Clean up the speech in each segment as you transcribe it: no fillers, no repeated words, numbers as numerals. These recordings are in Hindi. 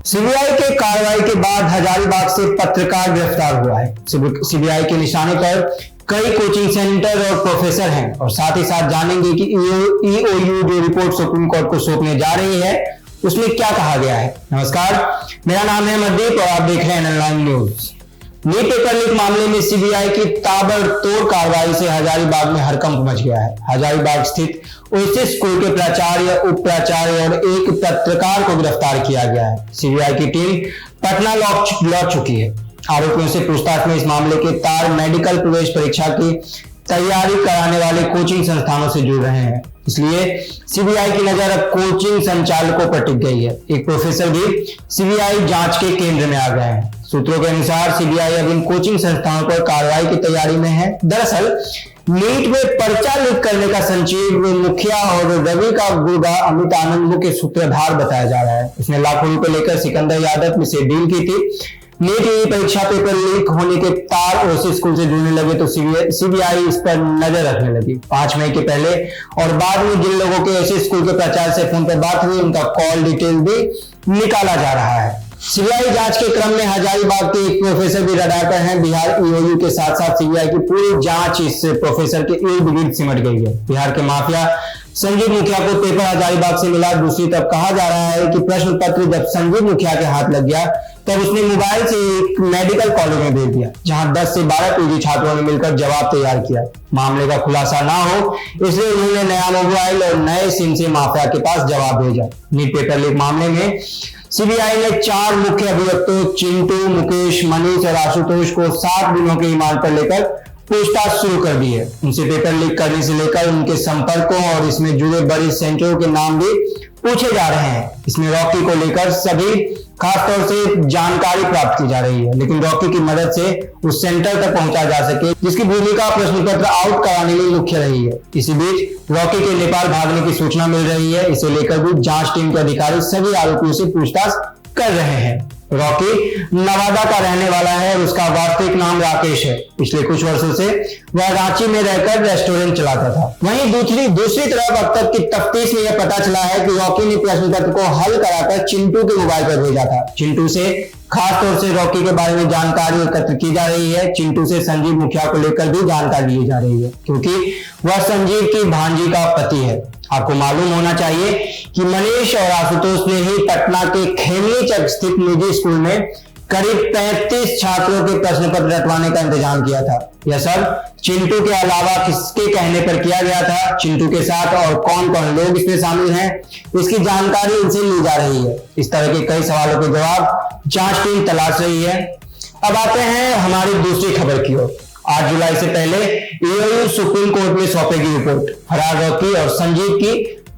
सीबीआई के कार्रवाई के बाद हजारीबाग से पत्रकार गिरफ्तार हुआ है। सीबीआई के निशाने पर कई कोचिंग सेंटर और प्रोफेसर हैं और साथ ही साथ जानेंगे कि ईओयू जो रिपोर्ट सुप्रीम कोर्ट को सौंपने जा रही है उसमें क्या कहा गया है। नमस्कार, मेरा नाम है मनदीप और आप देख रहे हैं online news. NEET paper leak मामले में सीबीआई की ताबड़तोड़ कार्रवाई से हजारीबाग में हड़कंप मच गया है। हजारीबाग स्थित ओएसिस स्कूल के प्राचार्य, उप प्राचार्य और एक पत्रकार को गिरफ्तार किया गया है। सीबीआई की टीम पटना लौट चुकी है। आरोपियों से पूछताछ में इस मामले के तार मेडिकल प्रवेश परीक्षा की तैयारी कराने वाले कोचिंग संस्थानों से जुड़ रहे हैं, इसलिए सीबीआई की नजर अब कोचिंग संचालकों पर टिक गई है। एक प्रोफेसर भी सीबीआई जांच के केंद्र में आ गए हैं। सूत्रों के अनुसार सीबीआई अब इन कोचिंग संस्थानों पर कार्रवाई की तैयारी में है। दरअसल नीट में पर्चा लीक करने का संजीव मुखिया और रवि का गुर्गा अमित आनंद मुख्य सूत्रधार बताया जा रहा है। उसने लाखों रुपए लेकर सिकंदर यादव से डील की थी। नीट परीक्षा पेपर लीक होने के तार ओएसिस स्कूल से जुड़ने लगे तो सीबीआई इस पर नजर रखने लगी। 5 मई के पहले और बाद में जिन लोगों के ओएसिस स्कूल के प्राचार्य से फोन पर बात हुई उनका कॉल डिटेल भी निकाला जा रहा है। सीबीआई जांच के क्रम में हजारीबाग के एक प्रोफेसर भी रडार पर हैं। बिहार ईओयू के साथ साथ सीबीआई की पूरी जांच इस प्रोफेसर के इर्द गिर्द सिमट गई है। बिहार के माफिया संजीव मुखिया को पेपर हजारीबाग से मिला। दूसरी तरफ कहा जा रहा है कि प्रश्न पत्र जब संजीव मुखिया के हाथ लग गया तब उसने मोबाइल से एक मेडिकल कॉलेज में भेज दिया, जहां 10 से 12 पीजी छात्रों ने मिलकर जवाब तैयार किया। मामले का खुलासा ना हो इसलिए उन्होंने नया मोबाइल और नए सिम से माफिया के पास जवाब भेजा। नीट पेपर लीक मामले में सीबीआई ने 4 मुख्य अभियुक्तों चिंटू, मुकेश, मनीष और आशुतोष को 7 दिनों के रिमांड पर लेकर पूछताछ शुरू कर दी है। उनसे पेपर लीक करने से लेकर उनके संपर्कों और इसमें जुड़े बड़े सेंटरों के नाम भी पूछे जा रहे हैं। इसमें रॉकी को लेकर सभी खासतौर से जानकारी प्राप्त की जा रही है, लेकिन रॉकी की मदद से उस सेंटर तक पहुंचा जा सके जिसकी भूमिका प्रश्न पत्र आउट कराने में मुख्य रही है। इसी बीच रॉकी के नेपाल भागने की सूचना मिल रही है। इसे लेकर भी जांच टीम के अधिकारी सभी आरोपियों से पूछताछ कर रहे हैं। रॉकी नवादा का रहने वाला है और उसका वास्तविक नाम राकेश है। पिछले कुछ वर्षों से वह रांची में रहकर रेस्टोरेंट चलाता था। वहीं दूसरी तरफ अब तक की तफ्तीश में यह पता चला है कि रॉकी ने प्रश्न पत्र को हल कराकर चिंटू के मोबाइल पर भेजा था। चिंटू से खास तौर से रॉकी के बारे में जानकारी एकत्र की जा रही है। चिंटू से संजीव मुखिया को लेकर भी जानकारी ली जा रही है, क्योंकि वह संजीव की भांजी का पति है। आपको मालूम होना चाहिए कि मनीष और आशुतोष ने ही पटना के खेमनी चक स्थित निजी स्कूल में करीब 35 छात्रों के प्रश्न पत्र रटवाने का इंतजाम किया था। यह सब चिंटू के अलावा किसके कहने पर किया गया था, चिंटू के साथ और कौन कौन लोग इसमें शामिल हैं, इसकी जानकारी इनसे ली जा रही है। इस तरह के कई सवालों के जवाब जांच टीम तलाश रही है। अब आते हैं हमारी दूसरी खबर की ओर। 8 जुलाई से पहले ईओयू सुप्रीम कोर्ट में सौंपेगी रिपोर्ट। फरार रॉकी और संजीव की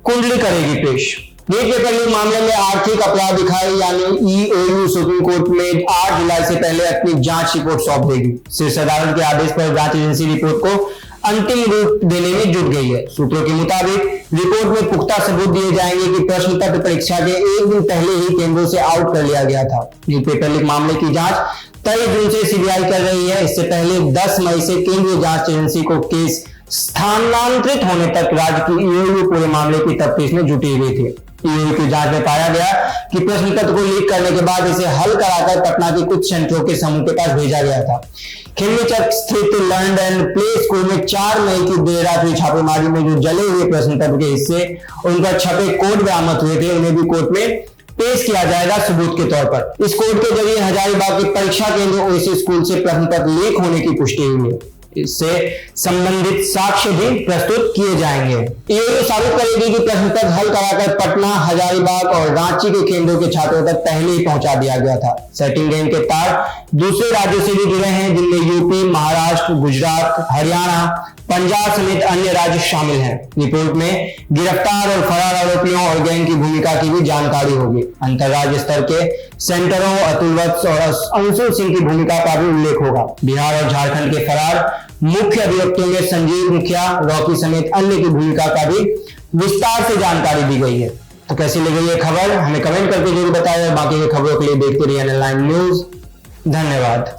कुंडली करेगी पेश। नीट पेपर लीक मामले में आर्थिक अपराध इकाई यानी ईओयू सुप्रीम कोर्ट में 8 जुलाई से पहले अपनी जांच रिपोर्ट सौंप देगी। शीर्ष अदालत के आदेश पर जांच एजेंसी रिपोर्ट को अंतिम रूप देने में जुट गई है। सूत्रों के मुताबिक रिपोर्ट में पुख्ता सबूत दिए जाएंगे कि प्रश्न पत्र परीक्षा के एक दिन पहले ही केंद्रों से आउट कर लिया गया था। नीट पेपर लीक मामले की जांच 23 जून से सीबीआई कर रही है। इससे पहले 10 मई से केंद्रीय जांच एजेंसी को केस स्थानांतरित होने तक राज्य की ईओयू पूरे मामले की तफ्तीश में जुटी हुई थी। ईओयू की जांच में पाया गया कि प्रश्न पत्र को लीक करने के बाद इसे हल कराकर पटना के कुछ सेंटरों के समूह के पास भेजा गया था। खेमनी चक स्थित लर्न एंड प्ले स्कूल में 4 मई की देर रात हुई छापेमारी में जो जले हुए प्रश्न पत्र के हिस्से उन पर छपे कोड बरामद हुए थे, उन्हें भी कोर्ट में पेश किया जाएगा सबूत के तौर पर। इस कोड के जरिए हजारीबाग के परीक्षा केंद्र ओएसिस स्कूल से प्रश्न पत्र लीक होने की पुष्टि हुई है। इससे संबंधित साक्ष्य भी प्रस्तुत किए जाएंगे। ईओयू साबित करेगी कि प्रश्न पत्र हल कराकर पटना, हजारीबाग और रांची के केंद्रों के छात्रों तक पहले ही पहुंचा दिया गया था। सेटिंग गेम के तार दूसरे राज्यों से भी जुड़े हैं, जिनमें यूपी, महाराष्ट्र, गुजरात, हरियाणा, पंजाब समेत अन्य राज्य शामिल हैं। रिपोर्ट में गिरफ्तार और फरार आरोपियों और गैंग की भूमिका की भी जानकारी होगी। अंतरराज्य स्तर के सेंटरों अतुल वत्स और अंशुल सिंह की भूमिका का भी उल्लेख होगा। बिहार और झारखंड के फरार मुख्य अभियुक्तों में संजीव मुखिया, रॉकी समेत अन्य की भूमिका का भी विस्तार से जानकारी दी गई है। तो कैसी लगी ये खबर हमें कमेंट करके जरूर बताएं और बाकी की खबरों के लिए देखते रहिए ऑनलाइन न्यूज। धन्यवाद।